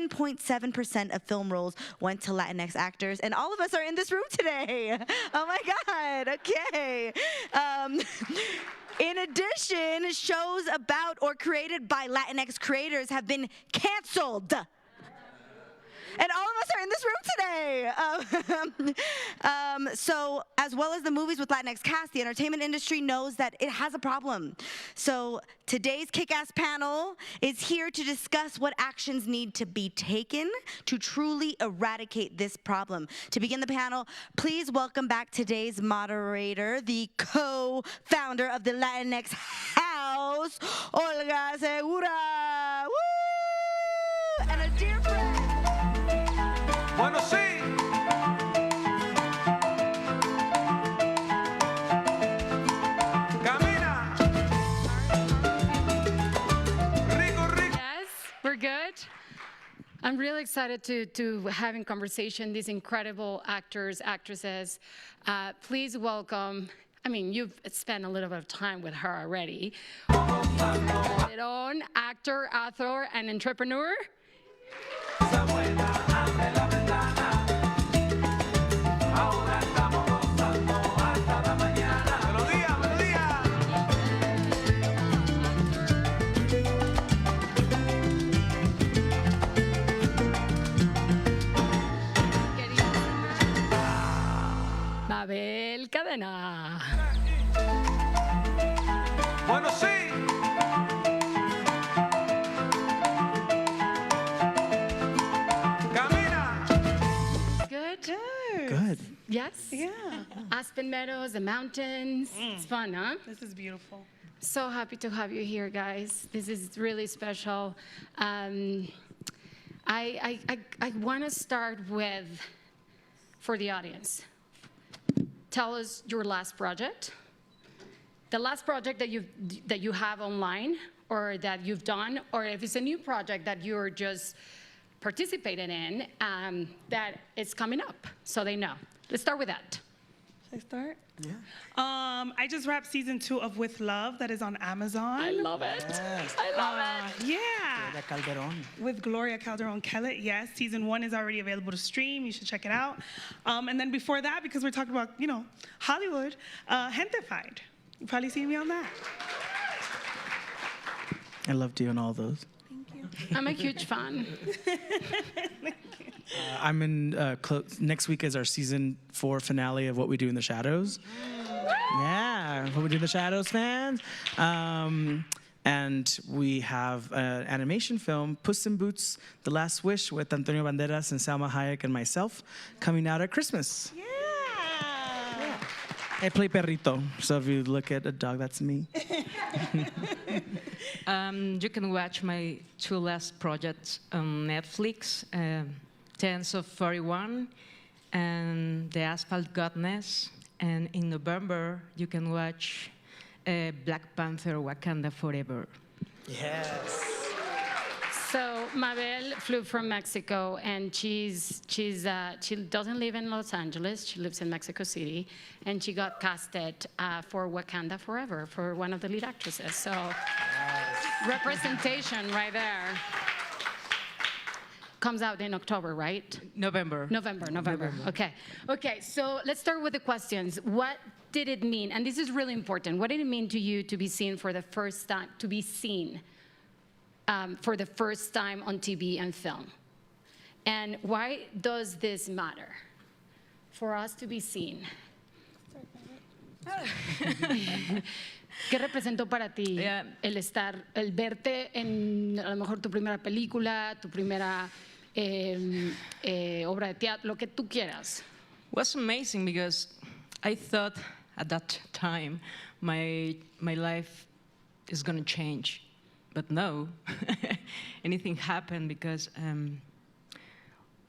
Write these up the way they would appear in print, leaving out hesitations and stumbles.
7.7% of film roles went to Latinx actors, and all of us are in this room today. Oh my God, okay. In addition, shows about or created by Latinx creators have been canceled. And all of us are in this room today. So as well as the movies with Latinx cast, the entertainment industry knows that it has a problem. So today's kick-ass panel is here to discuss what actions need to be taken to truly eradicate this problem. To begin the panel, please welcome back today's moderator, the co-founder of the Latinx House, Olga Segura. Woo! And a dear friend. Bueno, sí. Camina. Rico, rico. Yes, we're good. I'm really excited to having conversation, these incredible actors, actresses. Please welcome, I mean, you've spent a little bit of time with her already. Own actor, author, and entrepreneur. Mabel Cadena. Bueno, sí. Camina. Good? Good. Yes? Yeah, Aspen Meadows, the mountains. It's fun, huh? this is beautiful. So happy to have you here, guys. This is really special. I want to start with, for the audience, tell us your last project, the last project that you have online or that you've done, or if it's a new project that you're just participating in that is coming up, so they know. Let's start with that. Should I start? Yeah. I just wrapped season 2 of With Love that is on Amazon. I love it. Yes. I love it. Yeah, La Calderón. with Gloria Calderon Kellett. Yes, season 1 is already available to stream. You should check it out. And then before that, because we're talking about, Hollywood, Gentefied. You've probably seen me on that. I love doing all those. I'm a huge fan. I'm in, next week is our season 4 finale of What We Do in the Shadows. Yeah, What We Do in the Shadows fans. And we have an animation film, Puss in Boots, The Last Wish, with Antonio Banderas and Salma Hayek and myself, coming out at Christmas. Yeah. I play Perrito, so if you look at a dog, that's me. You can watch my 2 last projects on Netflix, Tense of 41 and The Asphalt Godness. And in November, you can watch Black Panther Wakanda Forever. Yes. So Mabel flew from Mexico, and she doesn't live in Los Angeles. She lives in Mexico City, and she got casted for Wakanda Forever for one of the lead actresses. So representation right there. Comes out in October, right? November. November. Okay. So let's start with the questions. What did it mean? And this is really important. What did it mean to you to be seen for the first time? To be seen for the first time on TV and film? And why does this matter for us to be seen? ¿Qué representó para ti el verte en a lo mejor tu primera película, tu primera obra de teatro, lo que tú quieras? It was amazing because I thought at that time my life is going to change. But no, anything happened because,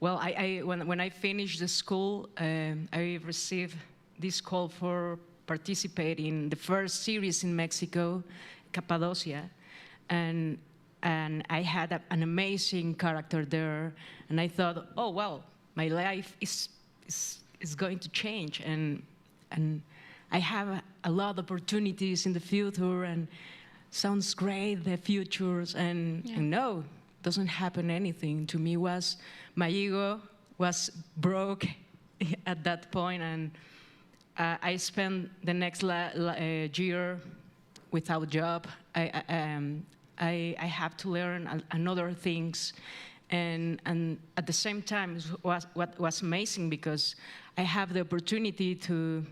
when I finished the school, I received this call for participating in the first series in Mexico, Cappadocia, and I had an amazing character there, and I thought, oh well, my life is going to change, and I have a lot of opportunities in the future, and sounds great, the futures, and no, doesn't happen anything. To me, was my ego was broke at that point, and I spent the next year without job. I have to learn another things, and at the same time, what was amazing because I have the opportunity to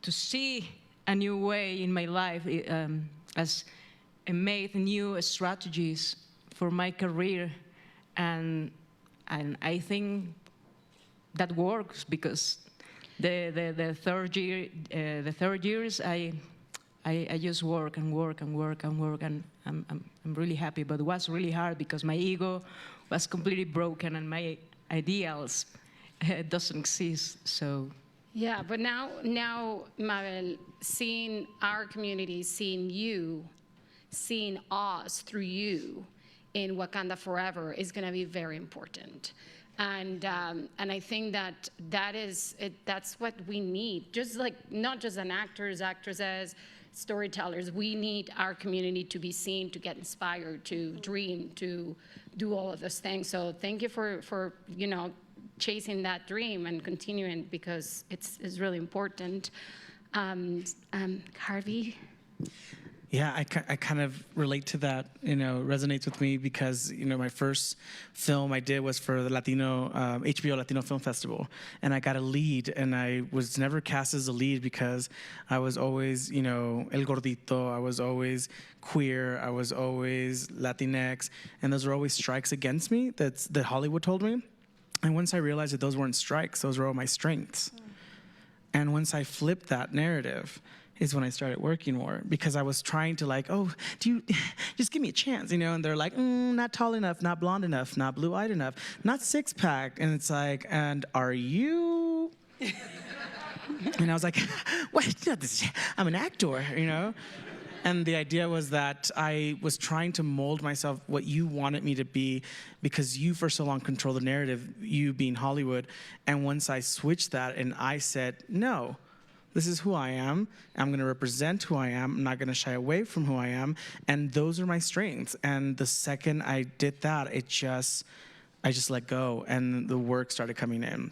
see a new way in my life as I made new strategies for my career, and I think that works because the third years I just work and work and work and work, and I'm really happy. But it was really hard because my ego was completely broken and my ideals doesn't exist. So. Yeah, but now, Mabel, seeing our community, seeing you, seeing us through you in Wakanda Forever is going to be very important. And I think that's what we need. Just like not just an actors, actresses, storytellers. We need our community to be seen, to get inspired, to dream, to do all of those things. So thank you for chasing that dream and continuing, because it's really important. Harvey? Yeah, I kind of relate to that, resonates with me because, my first film I did was for the HBO Latino Film Festival, and I got a lead, and I was never cast as a lead because I was always, el gordito, I was always queer, I was always Latinx, and those were always strikes against me that Hollywood told me. And once I realized that those weren't strikes, those were all my strengths. And once I flipped that narrative is when I started working more, because I was trying to do you just give me a chance, and they're like, not tall enough, not blonde enough, not blue-eyed enough, not six-pack. And it's like, and are you? And I was like, what? I'm an actor, And the idea was that I was trying to mold myself what you wanted me to be, because you for so long controlled the narrative, you being Hollywood. And once I switched that and I said, no, this is who I am. I'm going to represent who I am. I'm not going to shy away from who I am. And those are my strengths. And the second I did that, I just let go, and the work started coming in.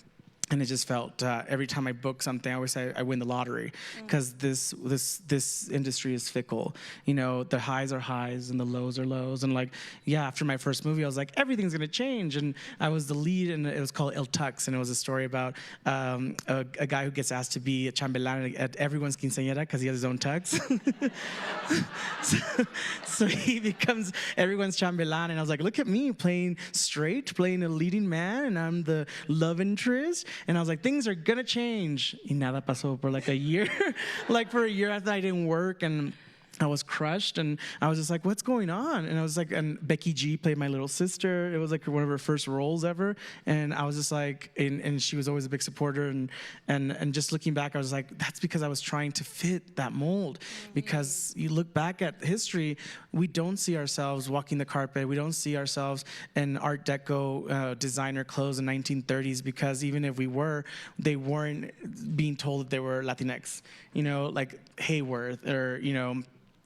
And it just felt, every time I book something, I always say I win the lottery, because this industry is fickle. The highs are highs and the lows are lows. And after my first movie, I was like, everything's gonna change. And I was the lead, and it was called El Tux, and it was a story about a guy who gets asked to be a chambelán at everyone's quinceañera because he has his own tux. so he becomes everyone's chambelán, and I was like, look at me playing straight, playing a leading man, and I'm the love interest. And I was like, things are gonna change. Y nada pasó for a year. For a year after I didn't work, and I was crushed, and I was just like, what's going on? And I was like, and Becky G played my little sister. It was one of her first roles ever. And I was just like, and she was always a big supporter. And just looking back, I was like, that's because I was trying to fit that mold. Because you look back at history, we don't see ourselves walking the carpet. We don't see ourselves in Art Deco designer clothes in 1930s, because even if we were, they weren't being told that they were Latinx, like Hayworth or,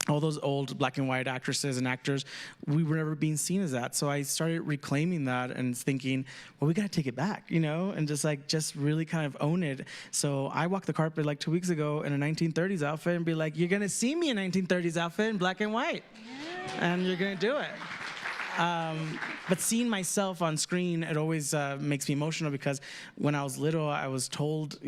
all those old black and white actresses and actors, we were never being seen as that. So I started reclaiming that and thinking, well, we got to take it back, and just really kind of own it. So I walked the carpet 2 weeks ago in a 1930s outfit and be like, you're going to see me in a 1930s outfit in black and white. Yeah. And you're going to do it. But seeing myself on screen, it always makes me emotional, because when I was little, I was told,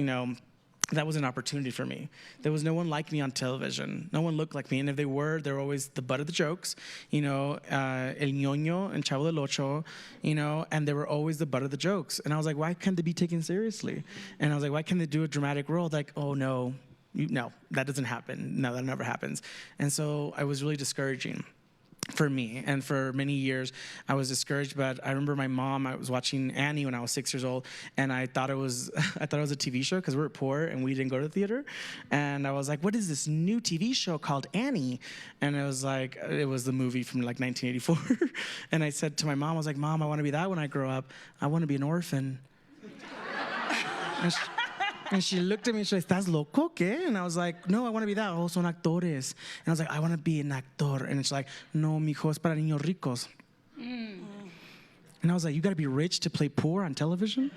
that was an opportunity for me. There was no one like me on television. No one looked like me. And if they were always the butt of the jokes, El Ñoño and Chavo del Ocho, and they were always the butt of the jokes. And I was like, why can't they be taken seriously? And I was like, why can't they do a dramatic role? Like, oh, no, that doesn't happen. No, that never happens. And so I was really discouraging for me, and for many years I was discouraged. But I remember my mom, I was watching Annie when I was 6 years old, and I thought it was a TV show, because we were poor and we didn't go to the theater. And I was like, what is this new TV show called Annie? And it was the movie from 1984. And I said to my mom, I was like, Mom, I want to be that when I grow up. I want to be an orphan. And she looked at me and she was like, ¿Estás loco, qué? And I was like, no, I want to be that. Oh, son actores. And I was like, I want to be an actor. And she's like, no, mijo, es para niños ricos. And I was like, you gotta be rich to play poor on television?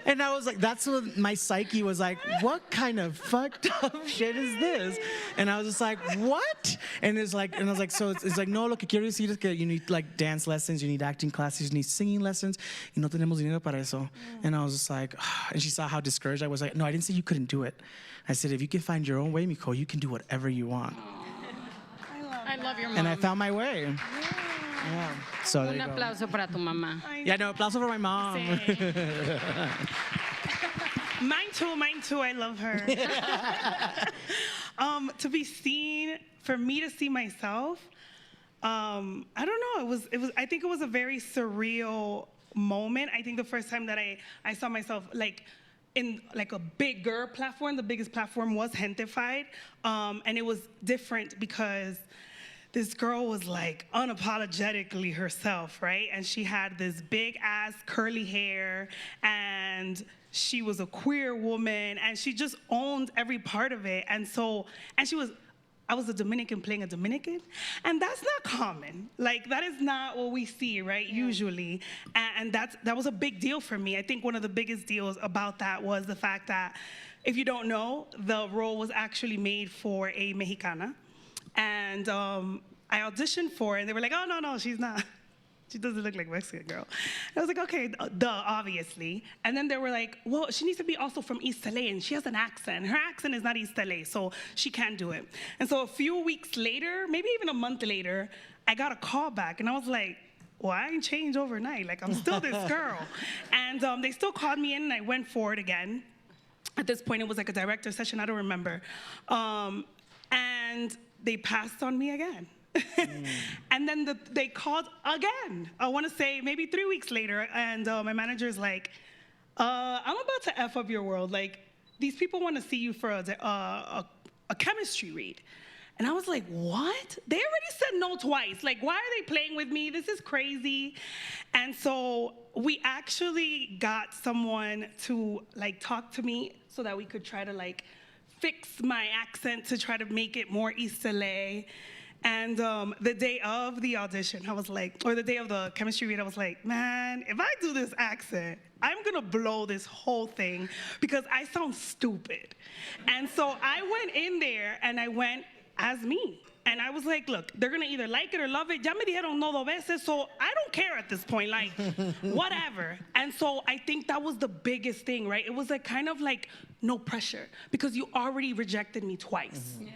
And I was like, that's what my psyche was like, what kind of fucked up shit is this? And I was just like, what? And it's like, and I was like, so it's like, no, lo que quiero decir es que you need like dance lessons, you need acting classes, you need singing lessons, y no tenemos dinero para eso. And I was just like, and she saw how discouraged I was. Like, no, I didn't say you couldn't do it. I said, if you can find your own way, Miko, you can do whatever you want. I love your mom. And I found my way. Yeah. So there Un you go. aplauso para tu mamá. Yeah, no, aplauso for my mom. Mine too. I love her. To be seen, for me to see myself, I don't know. It was. I think it was a very surreal moment. I think the first time that I saw myself like in like a bigger platform, the biggest platform was Gentefied, and it was different because this girl was like unapologetically herself, right? And she had this big ass curly hair, and she was a queer woman, and she just owned every part of it. And I was a Dominican playing a Dominican, and that's not common. Like, that is not what we see, right, usually. And that was a big deal for me. I think one of the biggest deals about that was the fact that, if you don't know, the role was actually made for a Mexicana. And I auditioned for it, and they were like, oh, no, she's not. She doesn't look like a Mexican girl. And I was like, okay, duh, obviously. And then they were like, well, she needs to be also from East LA, and she has an accent. Her accent is not East LA, so she can't do it. And so a few weeks later, maybe even a month later, I got a call back, and I was like, well, I ain't changed overnight. Like, I'm still this girl. And they still called me in, and I went for it again. At this point, it was like a director session, I don't remember. And they passed on me again. And then they called again. I want to say maybe 3 weeks later, and my manager's like, I'm about to F up your world. Like, these people want to see you for a chemistry read. And I was like, what? They already said no twice. Like, why are they playing with me? This is crazy. And so we actually got someone to like talk to me so that we could try to like fix my accent to try to make it more East LA. And the day of the audition, I was like, or the day of the chemistry read, I was like, man, if I do this accent, I'm gonna blow this whole thing because I sound stupid. And so I went in there and I went as me. And I was like, look, they're gonna either like it or love it. Ya me dijeron no dos veces, so I don't care at this point, like, whatever. And so I think that was the biggest thing, right? It was like kind of like no pressure because you already rejected me twice. Yeah.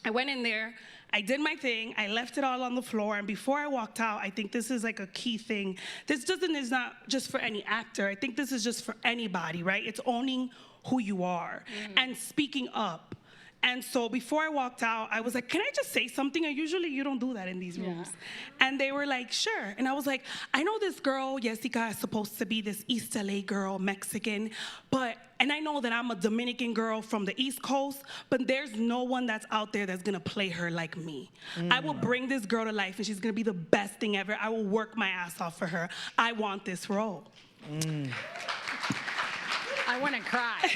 I went in there, I did my thing, I left it all on the floor, and before I walked out, I think this is like a key thing. This is not just for any actor, I think this is just for anybody, right? It's owning who you are and speaking up. And so before I walked out, I was like, can I just say something? And usually you don't do that in these rooms. Yeah. And they were like, sure. And I was like, I know this girl, Jessica, is supposed to be this East LA girl, Mexican, and I know that I'm a Dominican girl from the East Coast, but there's no one that's out there that's gonna play her like me. I will bring this girl to life and she's gonna be the best thing ever. I will work my ass off for her. I want this role. I want to cry.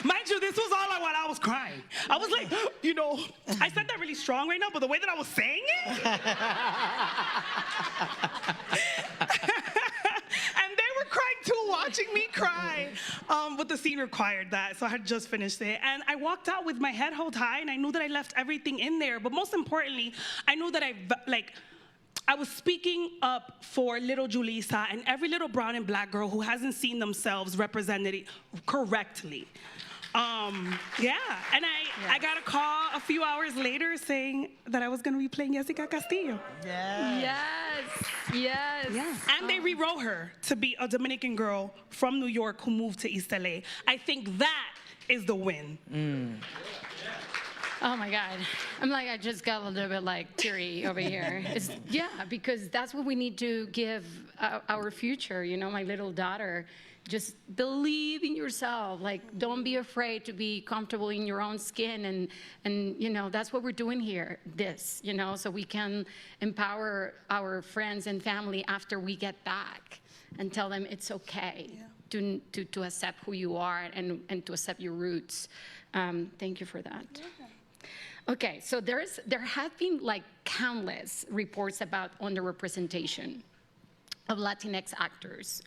Mind you, this was all while I was crying. I was like, you know, I said that really strong right now, but the way that I was saying it. And they were crying too, watching me cry. But the scene required that, so I had just finished it. And I walked out with my head held high, and I knew that I left everything in there. But most importantly, I knew that I was speaking up for little Julissa and every little brown and black girl who hasn't seen themselves represented correctly. And I got a call a few hours later saying that I was going to be playing Jessica Castillo. Yes. And they rewrote her to be a Dominican girl from New York who moved to East LA. I think that is the win. Oh my God. I'm like, I just got a little bit like teary over here. Because that's what we need to give our future. You know, my little daughter, just believe in yourself. Like, don't be afraid to be comfortable in your own skin. And you know, that's what we're doing here, you know, so we can empower our friends and family after we get back and tell them it's okay to accept who you are and to accept your roots. Thank you for that. Okay, so there have been like countless reports about underrepresentation of Latinx actors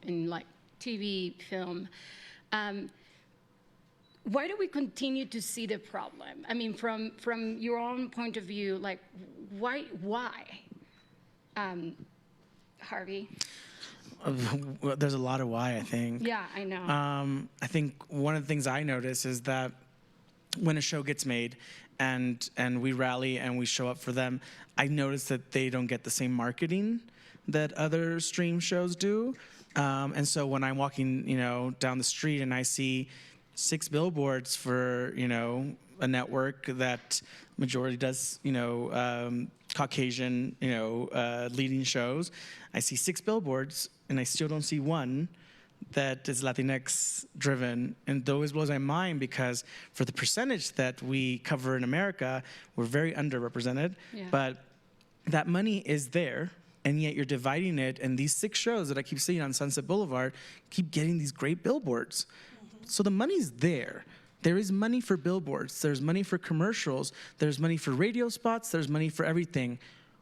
in like TV, film. Why do we continue to see the problem? I mean, from your own point of view, like why? Harvey? Well, there's a lot of why, I think. Yeah, I know. I think one of the things I notice is that when a show gets made and we rally and we show up for them, I notice that they don't get the same marketing that other stream shows do. And so when I'm walking, down the street and I see 6 billboards for, a network that majority does, Caucasian, leading shows, I see 6 billboards and I still don't see one that is Latinx driven. And that always blows my mind because for the percentage that we cover in America, we're very underrepresented. Yeah. But that money is there, and yet you're dividing it, and these 6 shows that I keep seeing on Sunset Boulevard keep getting these great billboards. So the money's there. There is money for billboards. There's money for commercials. There's money for radio spots. There's money for everything.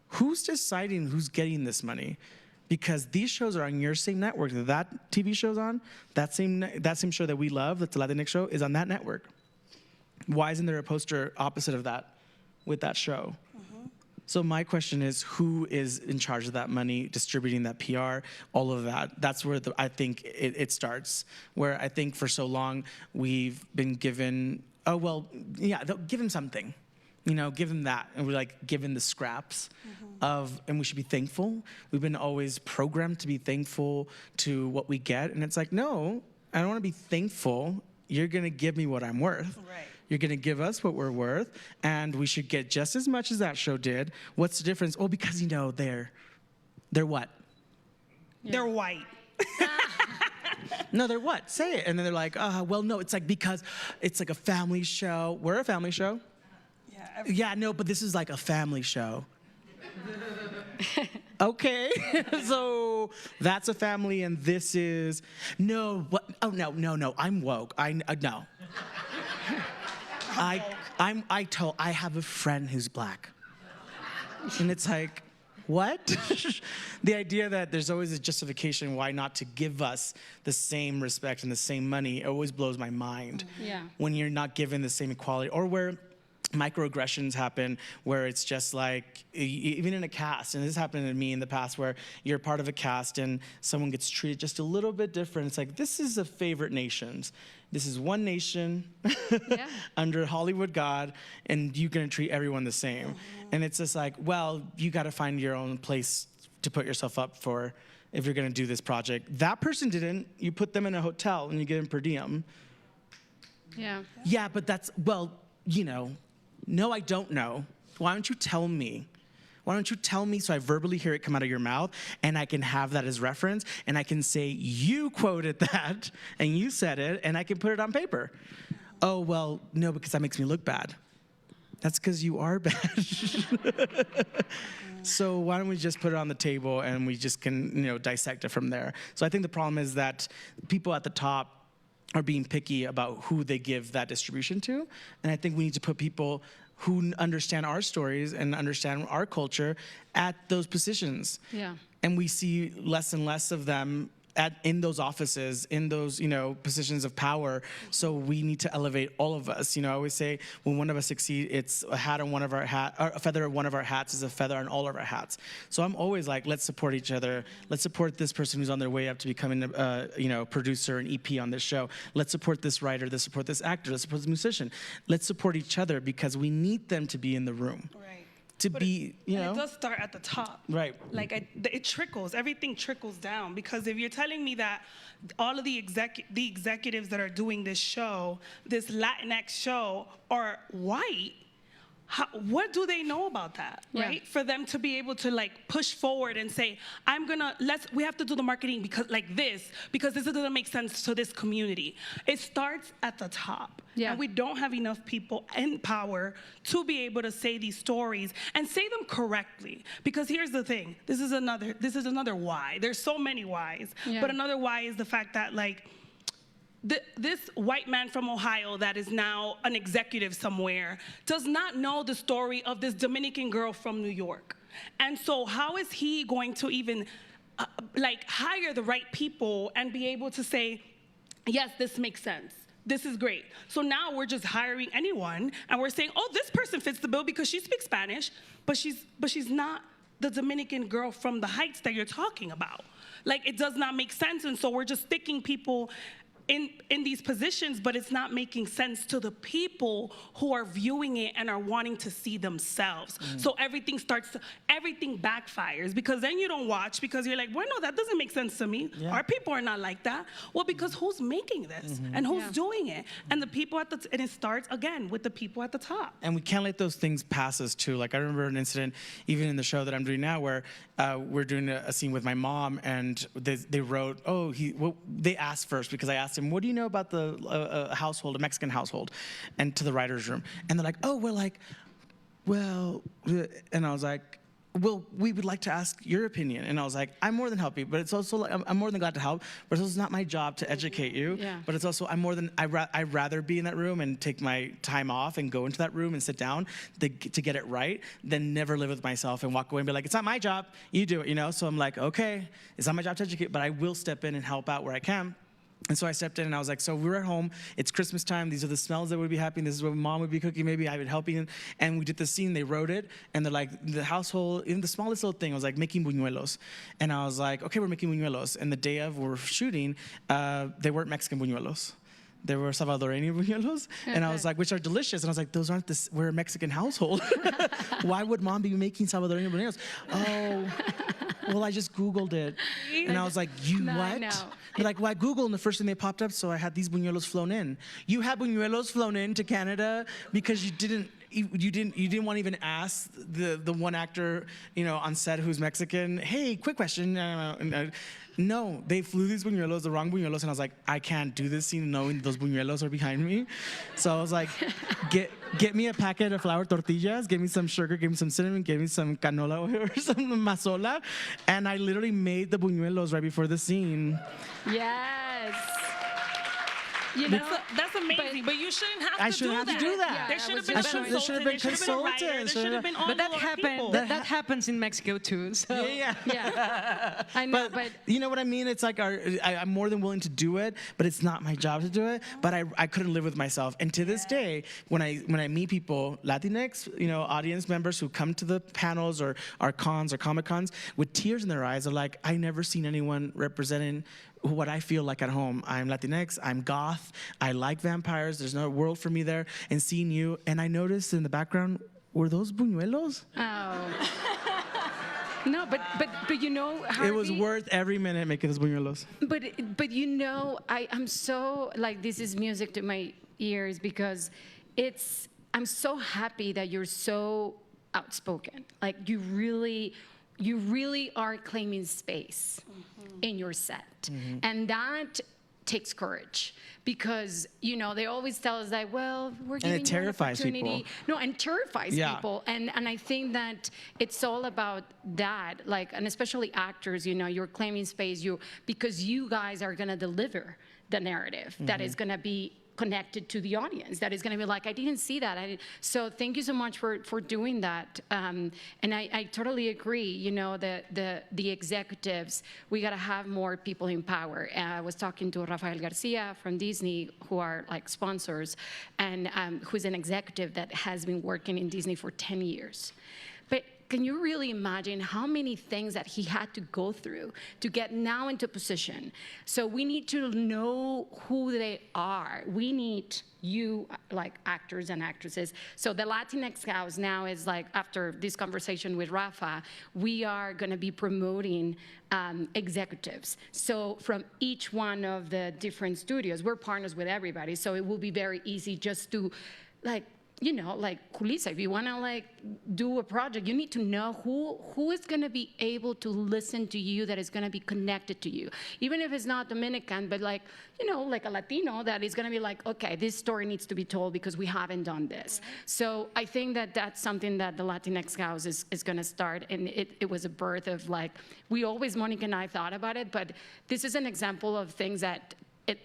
Who's deciding who's getting this money? Because these shows are on your same network that TV show's on. That same show that we love, that's the Latinx show, is on that network. Why isn't there a poster opposite of that with that show? So my question is, who is in charge of that money, distributing that PR, all of that? That's where I think it starts, where I think for so long we've been given, give him something. Give him that. And we're like given the scraps and we should be thankful. We've been always programmed to be thankful to what we get. And it's like, no, I don't want to be thankful. You're going to give me what I'm worth. Right. You're going to give us what we're worth, and we should get just as much as that show did. What's the difference? Oh, because, they're what? Yeah. They're white. No, they're what? Say it. And then they're like, well, no, it's like because it's like a family show. We're a family show. Yeah, no, but this is like a family show. Okay, so that's a family, and this is no. What? Oh no. I'm woke. No. I have a friend who's black, and it's like, what? The idea that there's always a justification why not to give us the same respect and the same money always blows my mind. Yeah. When you're not given the same equality, or where microaggressions happen, where it's just like, even in a cast, and this happened to me in the past, where you're part of a cast and someone gets treated just a little bit different. It's like, this is a favorite nations. This is one nation under Hollywood God, and you're gonna treat everyone the same. And it's just like, well, you gotta find your own place to put yourself up for if you're gonna do this project. That person didn't. You put them in a hotel and you give them per diem. Yeah. Yeah, but that's, well, no, I don't know. Why don't you tell me? Why don't you tell me so I verbally hear it come out of your mouth and I can have that as reference and I can say, you quoted that and you said it and I can put it on paper. Oh, well, no, because that makes me look bad. That's because you are bad. So why don't we just put it on the table and we just can, dissect it from there. So I think the problem is that people at the top are being picky about who they give that distribution to. And I think we need to put people who understand our stories and understand our culture at those positions. Yeah. And we see less and less of them in those offices, in those, positions of power. So we need to elevate all of us. I always say when one of us succeed, it's a hat on one of our hat, or a feather on one of our hats is a feather on all of our hats. So I'm always like, let's support each other. Let's support this person who's on their way up to becoming a, producer and EP on this show. Let's support this writer. Let's support this actor. Let's support this musician. Let's support each other because we need them to be in the room. Right. And it does start at the top. Right. Like it trickles. Everything trickles down. Because if you're telling me that all of the executives that are doing this show, this Latinx show, are white, what do they know about that, right? For them to be able to push forward and say, we have to do the marketing because this doesn't make sense to this community. It starts at the top. Yeah. And we don't have enough people in power to be able to say these stories and say them correctly. Because here's the thing, this is another why. There's so many whys. Yeah. But another why is the fact that this white man from Ohio that is now an executive somewhere does not know the story of this Dominican girl from New York. And so how is he going to even hire the right people and be able to say, yes, this makes sense. This is great. So now we're just hiring anyone, and we're saying, oh, this person fits the bill because she speaks Spanish, but she's not the Dominican girl from the Heights that you're talking about. Like, it does not make sense, and so we're just sticking people in these positions, but it's not making sense to the people who are viewing it and are wanting to see themselves. So everything backfires, because then you don't watch because you're like, well, no, that doesn't make sense to me. Yeah. Our people are not like that. Well, because who's making this and who's doing it? And the people and it starts again with the people at the top. And we can't let those things pass us too. Like, I remember an incident, even in the show that I'm doing now, where we're doing a scene with my mom, and they wrote, they asked first, because I asked him, what do you know about the household, a Mexican household, and to the writer's room? And they're like, oh, we're like, well, and I was like, well, we would like to ask your opinion. And I was like, I'm more than happy, but it's also like, I'm more than glad to help, but it's also not my job to educate you. Yeah. But it's also, I'd rather be in that room and take my time off and go into that room and sit down to get it right than never live with myself and walk away and be like, it's not my job, you do it, you know? So I'm like, okay, it's not my job to educate, but I will step in and help out where I can. And so I stepped in and I was like, so we're at home, it's Christmas time, these are the smells that would be happening, this is what mom would be cooking, maybe I would help you. And we did the scene, they wrote it, and they're like, the household, in the smallest little thing, I was like, making buñuelos. And I was like, okay, we're making buñuelos. And the day of we're shooting, they weren't Mexican buñuelos. They were Salvadoreño buñuelos, and I was like, which are delicious. And I was like, those aren't we're a Mexican household. Why would mom be making Salvadoreño buñuelos? Oh, well, I just Googled it. And I was like, No, I what? know. They're like, well, I Googled, and the first thing they popped up, so I had these buñuelos flown in. You had buñuelos flown in to Canada because you didn't want to even ask the one actor, you know, on set who's Mexican, hey, quick question. No, they flew these buñuelos, the wrong buñuelos, and I was like, I can't do this scene knowing those buñuelos are behind me. So I was like, get me a packet of flour tortillas, give me some sugar, give me some cinnamon, give me some canola oil or some mazola, and I literally made the buñuelos right before the scene. Yes. You know, That's amazing, but you shouldn't have to do that. I shouldn't have to do that. Yeah, There I should have was been just consultants. showing- There should have been consultants. writers. There should have been all But that those happened. people. That happens in Mexico too. So. Yeah. Yeah, I know, but you know what I mean? It's like I'm more than willing to do it, but it's not my job to do it. But I couldn't live with myself. And to this day, when I meet people, Latinx, you know, audience members who come to the panels or our cons or Comic Cons with tears in their eyes, are like, I never seen anyone representing what I feel like at home. I'm Latinx, I'm goth, I like vampires, there's no world for me there. And seeing you, and I noticed in the background, were those buñuelos? oh. No, but you know, Harvey, It was worth every minute making those buñuelos. But you know, I'm so, like, this is music to my ears because I'm so happy that you're so outspoken. Like, you really are claiming space in your set. And that takes courage because, you know, they always tell us that, well, we're giving you an terrifies opportunity. people. No, and terrifies Yeah. people. And I think that it's all about that, like, and especially actors, you know, you're claiming space because you guys are gonna deliver the narrative that is gonna be connected to the audience, that is going to be like, I didn't see that. So thank you so much for doing that. And I totally agree. You know, the executives, we got to have more people in power. I was talking to Rafael Garcia from Disney, who are like sponsors, and who's an executive that has been working in Disney for 10 years. But can you really imagine how many things that he had to go through to get now into position? So we need to know who they are. We need you, like actors and actresses. So the Latinx House now is like, after this conversation with Rafa, we are gonna be promoting executives. So from each one of the different studios, we're partners with everybody. So it will be very easy just to, like, you know, like Kulisa, if you want to like do a project, you need to know who is going to be able to listen to you, that is going to be connected to you. Even if it's not Dominican, but like, you know, like a Latino that is going to be like, okay, this story needs to be told because we haven't done this. So I think that that's something that the Latinx House is going to start. And it was a birth of like, we always, Monica and I thought about it, but this is an example of things that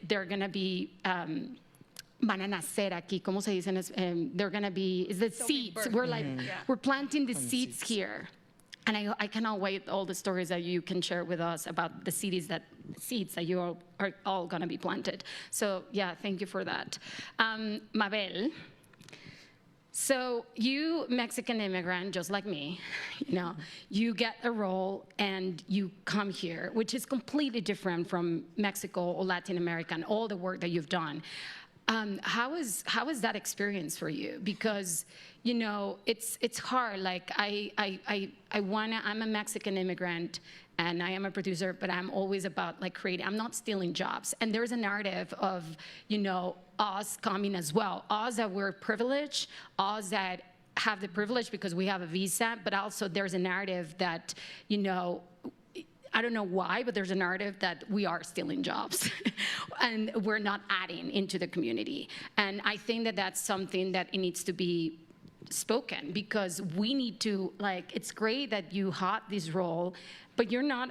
they're going to be van a nacer aquí, ¿cómo se dice? They're going to be, is the seeds. We're like, we're planting the seeds here. And I cannot wait all the stories that you can share with us about the seeds that you are all going to be planted. So yeah, thank you for that. Mabel, so you, Mexican immigrant, just like me, you get a role and you come here, which is completely different from Mexico or Latin America and all the work that you've done. How is that experience for you? Because it's hard. Like I'm a Mexican immigrant and I am a producer, but I'm always about like creating. I'm not stealing jobs. And there's a narrative of us coming as well. Us that we're privileged, us that have the privilege because we have a visa, but also there's a narrative that I don't know why, but there's a narrative that we are stealing jobs and we're not adding into the community. And I think that that's something that it needs to be spoken, because we need to, it's great that you had this role, but you're not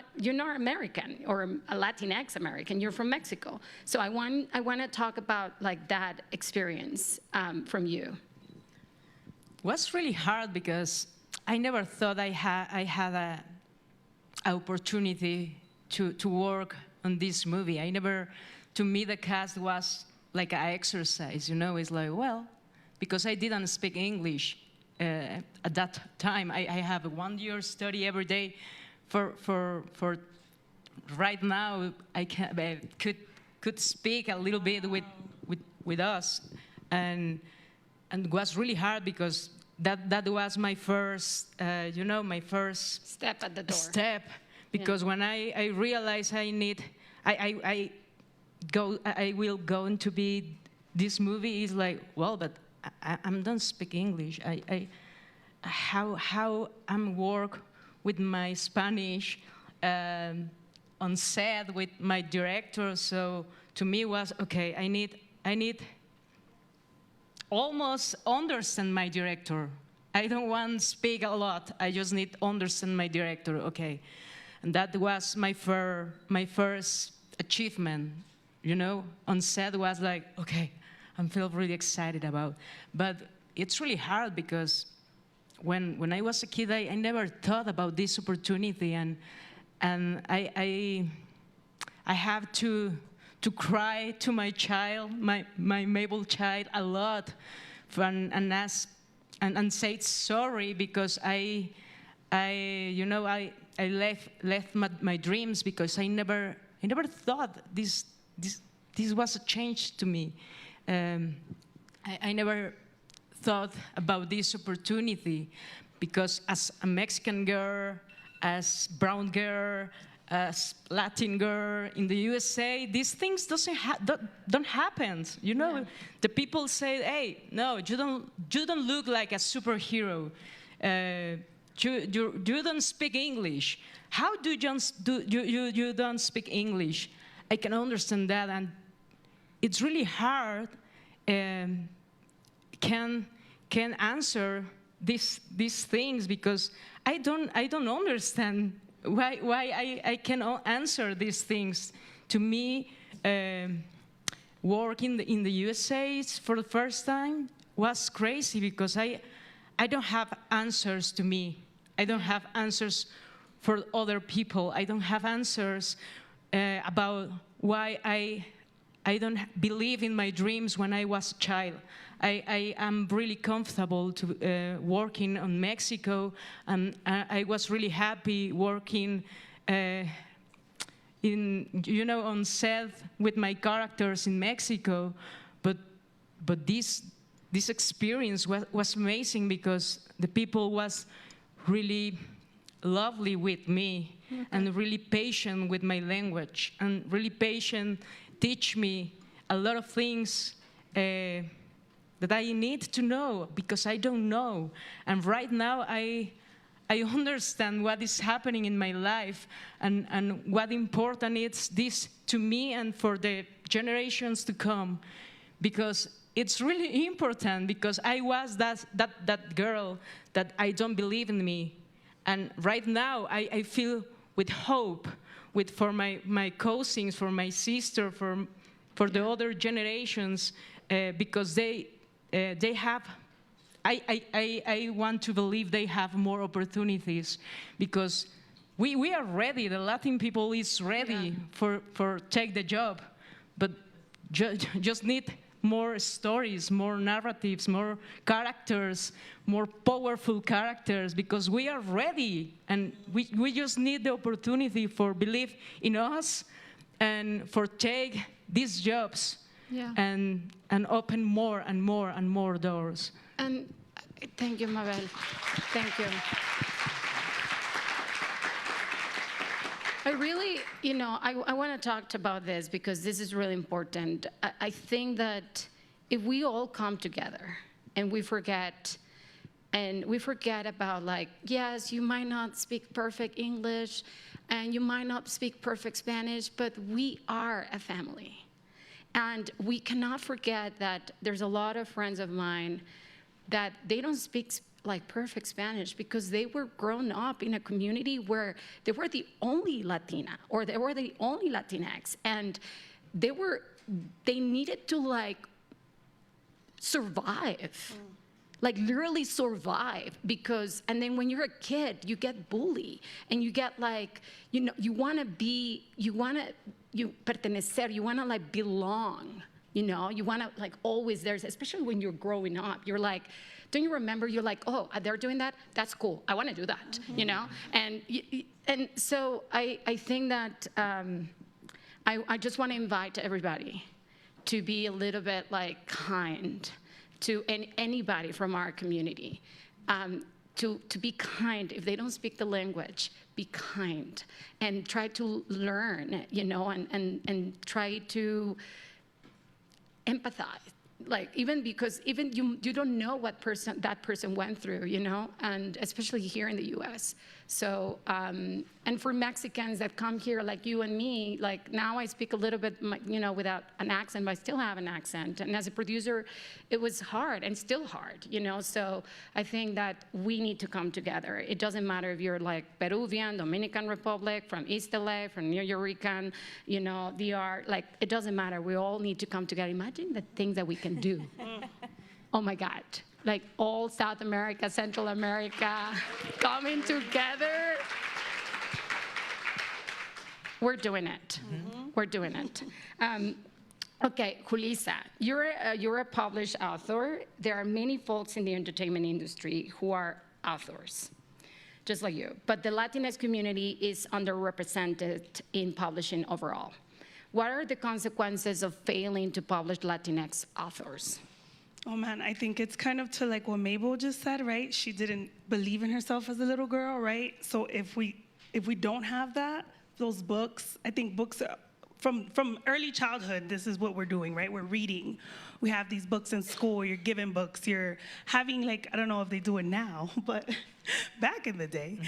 American or a Latinx American, you're from Mexico. So I want to talk about that experience from you. It was really hard because I never thought I had a opportunity to work on this movie. To me, the cast was like an exercise, It's like, well, because I didn't speak English at that time. I have a 1 year study every day. For right now, I could speak a little bit with us, and it was really hard because that was my first, my first step at the door. Because when I realized I will go into be this movie, is like, well, but I'm don't speak English. How I'm work with my Spanish on set with my director. So to me was okay. I need almost understand my director. I don't want to speak a lot. I just need to understand my director, okay. And that was my first achievement, On set was like, okay, I feel really excited about. But it's really hard because when I was a kid, I never thought about this opportunity, and I have to cry to my child, my Mabel child, a lot, and ask and say sorry because I left my dreams because I never thought this was a change to me. I never thought about this opportunity because as a Mexican girl, as brown girl, as Latin girl in the USA, these things don't happen. Yeah. The people say, "Hey, no, you don't look like a superhero. You don't speak English. How do you don't speak English?" I can understand that, and it's really hard. Can answer these things because I don't understand why I cannot answer these things. To me, working in the USA for the first time was crazy because I don't have answers to me. I don't have answers for other people. I don't have answers about why I don't believe in my dreams when I was a child. I am really comfortable to working on Mexico, and I was really happy working on set with my characters in Mexico. But this experience was amazing because the people was really lovely with me, okay, and really patient with my language, and really patient, teach me a lot of things that I need to know because I don't know. And right now I understand what is happening in my life and what important is this to me and for the generations to come, because it's really important because I was that girl that I don't believe in me. And right now I feel with hope for my cousins, for my sister, for for the other generations, because they have. I want to believe they have more opportunities, because we are ready. The Latin people is ready for take the job, but just need more stories, more narratives, more characters, more powerful characters, because we are ready, and we just need the opportunity for believe in us and for take these jobs and open more and more and more doors. And thank you, Mabel. Thank you. I really, I want to talk about this because this is really important. I think that if we all come together and we forget about, like, yes, you might not speak perfect English and you might not speak perfect Spanish, but we are a family. And we cannot forget that there's a lot of friends of mine that they don't speak like perfect Spanish because they were grown up in a community where they were the only Latina or they were the only Latinx, and they needed to like survive, like literally survive, because, and then when you're a kid, you get bullied and you get like, you pertenecer, you wanna like belong. You want to like always there's, especially when you're growing up, you're like, don't you remember? You're like, oh, they're doing that? That's cool. I want to do that, And so I think that I just want to invite everybody to be a little bit like kind to anybody from our community. To be kind. If they don't speak the language, be kind and try to learn, and try to empathize, like even because you don't know what that person went through, and especially here in the U.S. So and for Mexicans that come here like you and me, like now I speak a little bit, without an accent, but I still have an accent. And as a producer, it was hard and still hard, So I think that we need to come together. It doesn't matter if you're like Peruvian, Dominican Republic, from East LA, from New Yorican, DR, like it doesn't matter. We all need to come together. Imagine the things that we can do. Oh my God. Like all South America, Central America, coming together. We're doing it. We're doing it. Okay, Julissa, you're a published author. There are many folks in the entertainment industry who are authors, just like you. But the Latinx community is underrepresented in publishing overall. What are the consequences of failing to publish Latinx authors? Oh man, I think it's kind of to like what Mabel just said, right? She didn't believe in herself as a little girl, right? So if we don't have that, those books, I think books are, from early childhood, this is what we're doing, right? We're reading. We have these books in school, you're given books, you're having like, I don't know if they do it now, but back in the day,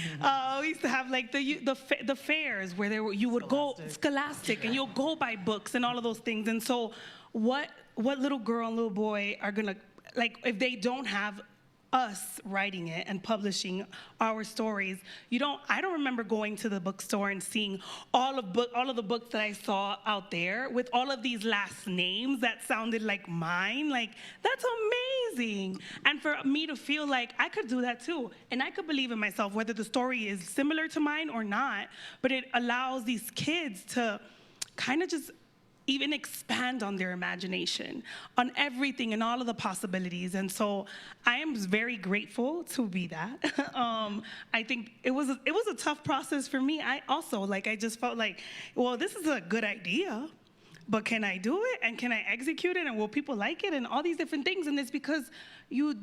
we used to have like the fairs where you would go, Scholastic, and you'll go buy books and all of those things. And so what little girl and little boy are gonna, like, if they don't have us writing it and publishing our stories, I don't remember going to the bookstore and seeing all of the books that I saw out there with all of these last names that sounded like mine. Like, that's amazing. And for me to feel like I could do that too, and I could believe in myself, whether the story is similar to mine or not, but it allows these kids to kind of just even expand on their imagination, on everything and all of the possibilities. And so I am very grateful to be that. I think it was a tough process for me. I just felt like, well, this is a good idea, but can I do it? And can I execute it? And will people like it? And all these different things. And it's because you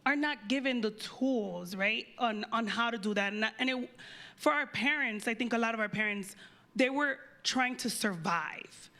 are not given the tools, right, on how to do that. For our parents, I think a lot of our parents, they were trying to survive.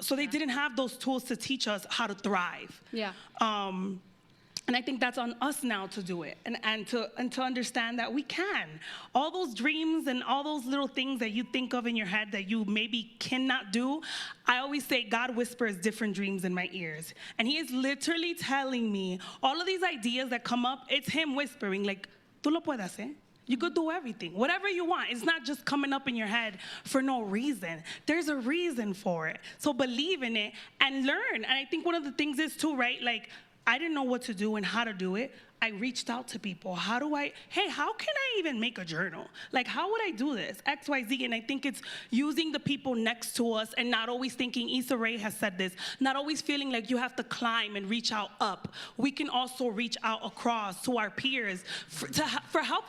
So they didn't have those tools to teach us how to thrive. Yeah. And I think that's on us now to do it and to understand that we can. All those dreams and all those little things that you think of in your head that you maybe cannot do, I always say God whispers different dreams in my ears. And he is literally telling me all of these ideas that come up, it's him whispering like, tú lo puedes hacer. You could do everything, whatever you want. It's not just coming up in your head for no reason. There's a reason for it. So believe in it and learn. And I think one of the things is too, right? Like, I didn't know what to do and how to do it. I reached out to people. How can I even make a journal? Like, how would I do this? X, Y, Z. And I think it's using the people next to us and not always thinking, Issa Rae has said this, not always feeling like you have to climb and reach out up. We can also reach out across to our peers for help.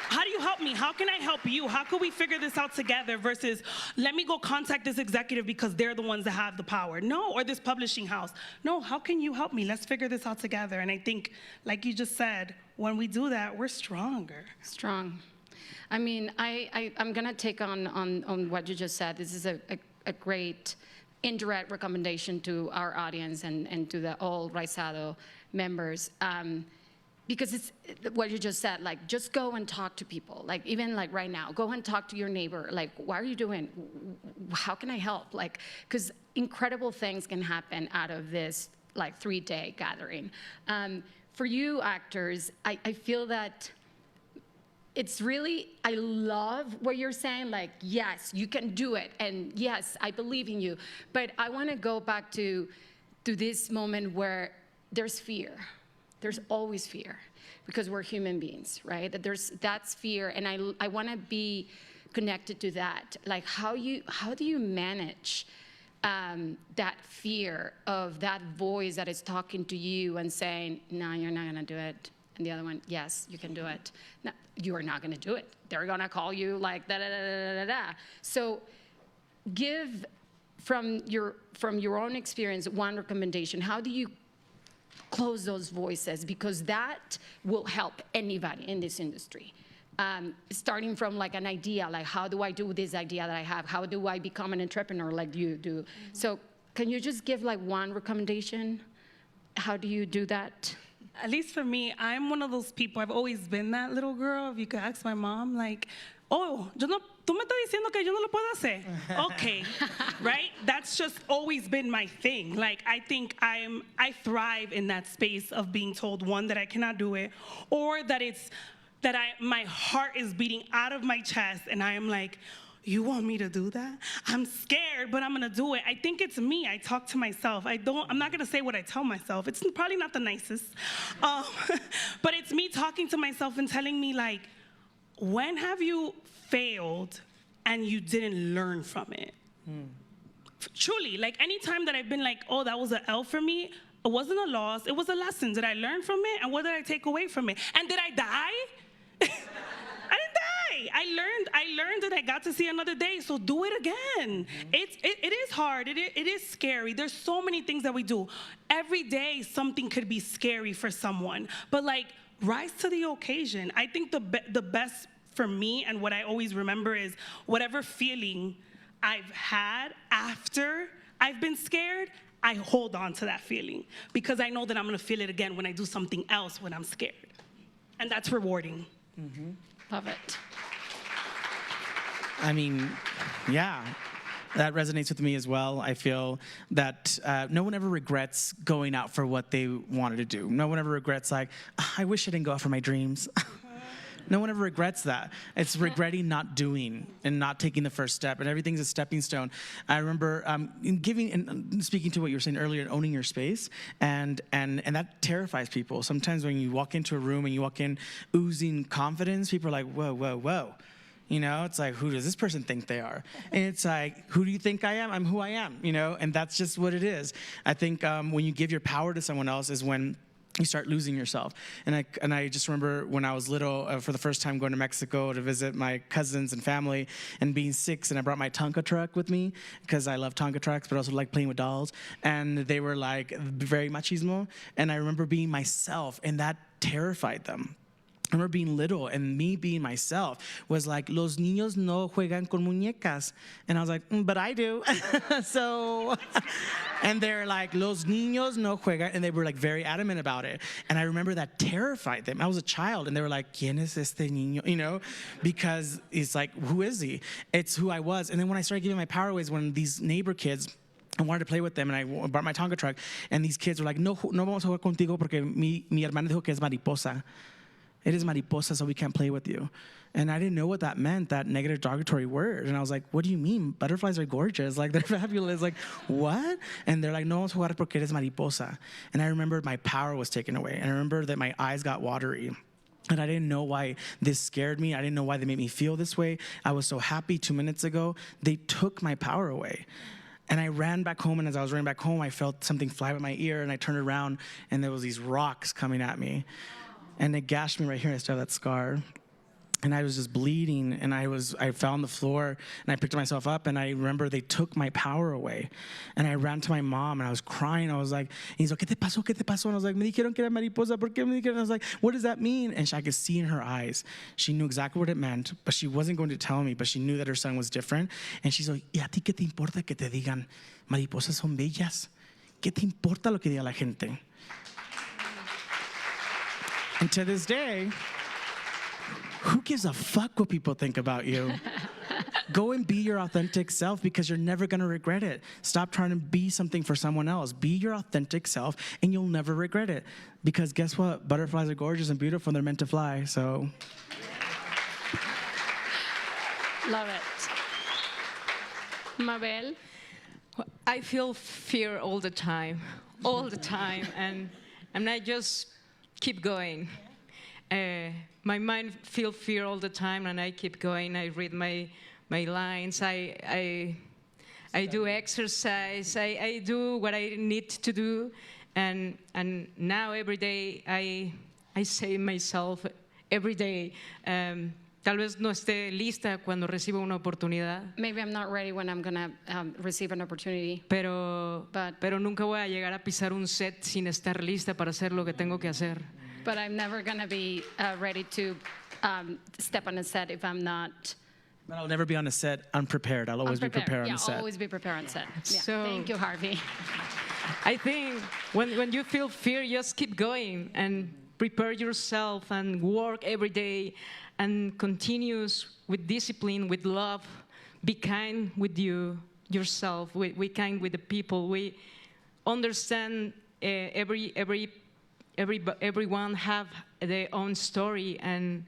How do you help me? How can I help you? How can we figure this out together versus let me go contact this executive because they're the ones that have the power. No, or this publishing house. No, how can you help me? Let's figure this out together. And I think, like you just said, when we do that, we're stronger. Strong. I mean, I'm going to take on what you just said. This is a great indirect recommendation to our audience and to the all Raizado members. Because it's what you just said, like, just go and talk to people. Like, even like right now, go and talk to your neighbor. Like, what are you doing? How can I help? Like, because incredible things can happen out of this, like, 3-day gathering. For you actors, I feel that it's really, I love what you're saying, like, yes, you can do it. And yes, I believe in you. But I want to go back to this moment where there's fear. There's always fear because we're human beings, right? That's fear, and I want to be connected to that. Like, how do you manage that fear of that voice that is talking to you and saying, no, you're not gonna do it, and the other one, yes, you can do it. No, you are not gonna do it. They're gonna call you like da da da da da da. So, give from your own experience one recommendation. How do you close those voices, because that will help anybody in this industry. Starting from like an idea, like how do I do this idea that I have? How do I become an entrepreneur like you do? Mm-hmm. So can you just give like one recommendation? How do you do that? At least for me, I'm one of those people, I've always been that little girl. If you could ask my mom, like, oh, tú me estás diciendo que yo no lo puedo hacer? Okay, right? That's just always been my thing. Like, I think I thrive in that space of being told, one, that I cannot do it, or that my heart is beating out of my chest, and I am like, you want me to do that? I'm scared, but I'm gonna do it. I think it's me. I talk to myself. I'm not gonna say what I tell myself. It's probably not the nicest, but it's me talking to myself and telling me, like, when have you failed and you didn't learn from it? Truly, like, anytime that I've been like, oh, that was an L for me, it wasn't a loss, it was a lesson. Did I learn from it? And what did I take away from it? And did I die? I didn't die. I learned that I got to see another day, so do it again. It is hard, it is scary. There's so many things that we do. Every day, something could be scary for someone, but like, rise to the occasion. I think the best for me, and what I always remember, is whatever feeling I've had after I've been scared, I hold on to that feeling because I know that I'm gonna feel it again when I do something else when I'm scared. And that's rewarding. Mm-hmm. Love it. I mean, yeah. That resonates with me as well. I feel that no one ever regrets going out for what they wanted to do. No one ever regrets, like, I wish I didn't go out for my dreams. No one ever regrets that. It's regretting not doing and not taking the first step, and everything's a stepping stone. I remember speaking to what you were saying earlier, owning your space, and that terrifies people. Sometimes when you walk into a room and you walk in oozing confidence, people are like, whoa, whoa, whoa. You know, it's like, who does this person think they are? And it's like, who do you think I am? I'm who I am, you know? And that's just what it is. I think when you give your power to someone else is when you start losing yourself. And I just remember when I was little, for the first time going to Mexico to visit my cousins and family and being 6, and I brought my Tonka truck with me because I love Tonka trucks, but also like playing with dolls. And they were like very machismo. And I remember being myself, and that terrified them. I remember being little, and me being myself was like, los niños no juegan con muñecas. And I was like, but I do. So, and they're like, los niños no juegan. And they were like very adamant about it. And I remember that terrified them. I was a child, and they were like, ¿Quién es este niño? You know, because it's like, who is he? It's who I was. And then when I started giving my power away, when these neighbor kids, I wanted to play with them, and I brought my Tonka truck, and these kids were like, no vamos a jugar contigo porque mi hermana dijo que es mariposa. Eres mariposa, so we can't play with you. And I didn't know what that meant, that negative derogatory word. And I was like, what do you mean? Butterflies are gorgeous. Like, they're fabulous. Like, what? And they're like, no vamos a jugar porque eres mariposa. And I remember my power was taken away. And I remember that my eyes got watery. And I didn't know why this scared me. I didn't know why they made me feel this way. I was so happy 2 minutes ago. They took my power away. And I ran back home, and as I was running back home, I felt something fly by my ear, and I turned around, and there was these rocks coming at me. And it gashed me right here. I still have that scar. And I was just bleeding, and I fell on the floor, and I picked myself up, and I remember they took my power away. And I ran to my mom, and I was crying. I was like, he's like, ¿Qué te pasó? ¿Qué te pasó? And I was like, me dijeron que era mariposa. ¿Por qué me dijeron? And I was like, what does that mean? And I could see in her eyes, she knew exactly what it meant, but she wasn't going to tell me, but she knew that her son was different. And she's like, ¿y a ti qué te importa que te digan mariposas son bellas? ¿Qué te importa lo que diga la gente? And to this day, who gives a fuck what people think about you? Go and be your authentic self, because you're never gonna regret it. Stop trying to be something for someone else. Be your authentic self, and you'll never regret it. Because guess what? Butterflies are gorgeous and beautiful, and they're meant to fly, so. Love it. Mabel? I feel fear all the time, and I just keep going. My mind feels fear all the time, and I keep going. I read my lines. I do exercise. I do what I need to do, and now every day I say myself every day. Tal vez no esté lista cuando reciba una oportunidad. Maybe I'm not ready when I'm gonna receive an opportunity. Pero nunca voy a llegar a pisar un set sin estar lista para hacer lo que tengo que hacer. But I'm never gonna be ready to step on a set if I'm not. But I'll never be on a set unprepared. I'll always be prepared on Yeah, the set. always be prepared on set. Yeah. So- Thank you, Harvey. I think when you feel fear, just keep going and prepare yourself and work every day and continues with discipline, with love. Be kind with yourself. Be kind with the people. We understand everyone have their own story, and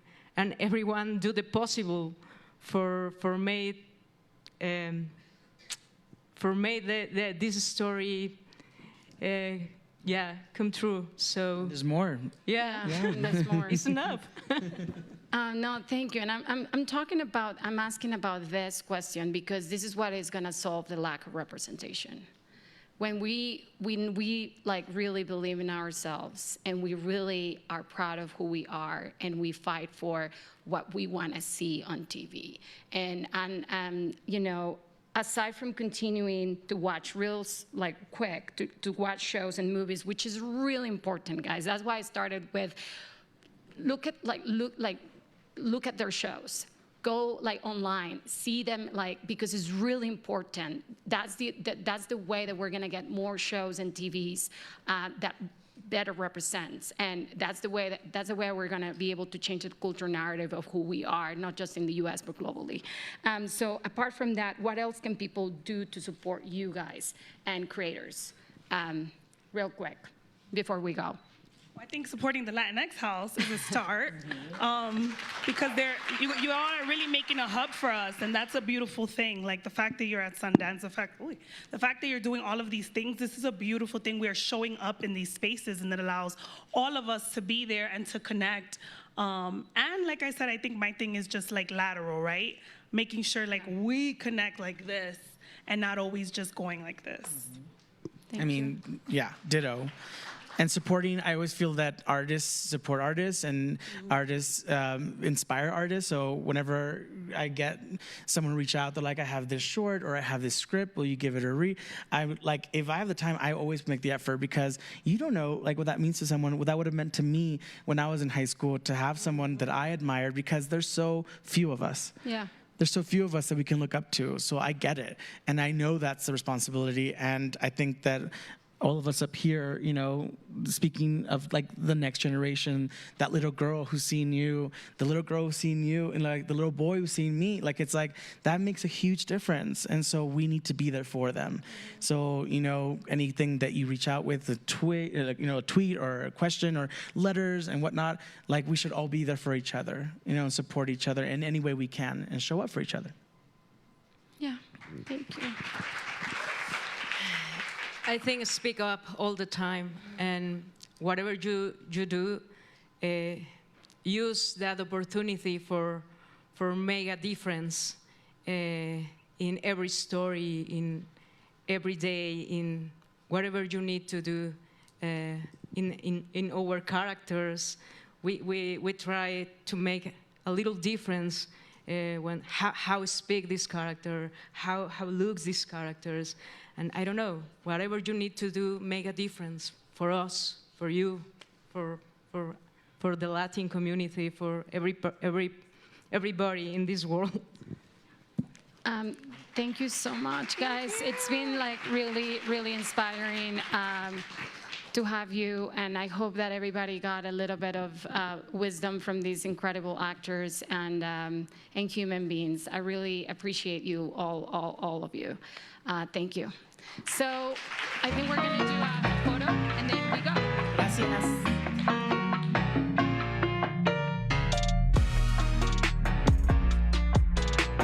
everyone do the possible for make this story come true. So There's more. yeah. That's more. It's enough. No, thank you. And I'm asking about this question because this is what is going to solve the lack of representation. When we like really believe in ourselves and we really are proud of who we are and we fight for what we want to see on TV. And you know, aside from continuing to watch reels like quick, to watch shows and movies, which is really important, guys. That's why I started with look at their shows. Go like online, see them because it's really important. That's the way that we're gonna get more shows and TVs that better represents, and that's the way we're gonna be able to change the cultural narrative of who we are, not just in the U.S. but globally. So apart from that, what else can people do to support you guys and creators? Real quick, before we go. I think supporting the Latinx House is a start because you are really making a hub for us, and that's a beautiful thing. Like the fact that you're at Sundance, the fact that you're doing all of these things, this is a beautiful thing. We are showing up in these spaces, and it allows all of us to be there and to connect. And like I said, I think my thing is just like lateral, right? Making sure like we connect like this and not always just going like this. Thank I mean, yeah, ditto. And supporting, I always feel that artists support artists and artists inspire artists. So whenever I get someone reach out, they're like, I have this short or I have this script, will you give it a read? I'm like, if I have the time, I always make the effort because you don't know like what that means to someone, what that would have meant to me when I was in high school to have someone that I admired because there's so few of us. Yeah. There's so few of us that we can look up to. So I get it. And I know that's the responsibility. And I think that all of us up here, you know, speaking of like the next generation, that little girl who's seen you, the little girl who's seen you, and like the little boy who's seen me, like it's like that makes a huge difference. And so we need to be there for them. So, you know, anything that you reach out with, a tweet, you know, a tweet or a question or letters and whatnot, like we should all be there for each other, you know, and support each other in any way we can and show up for each other. Yeah, thank you. I think speak up all the time, and whatever you do, use that opportunity for make a difference in every story, in every day, in whatever you need to do. In our characters, we try to make a little difference when how speak this character, how looks these characters. And I don't know, whatever you need to do, make a difference for us, for you, for the Latin community, for everybody in this world. Thank you so much, guys. It's been like really, really inspiring to have you, and I hope that everybody got a little bit of wisdom from these incredible actors and human beings. I really appreciate you, all of you. Thank you. So I think we're gonna do a photo, and then we go. Gracias.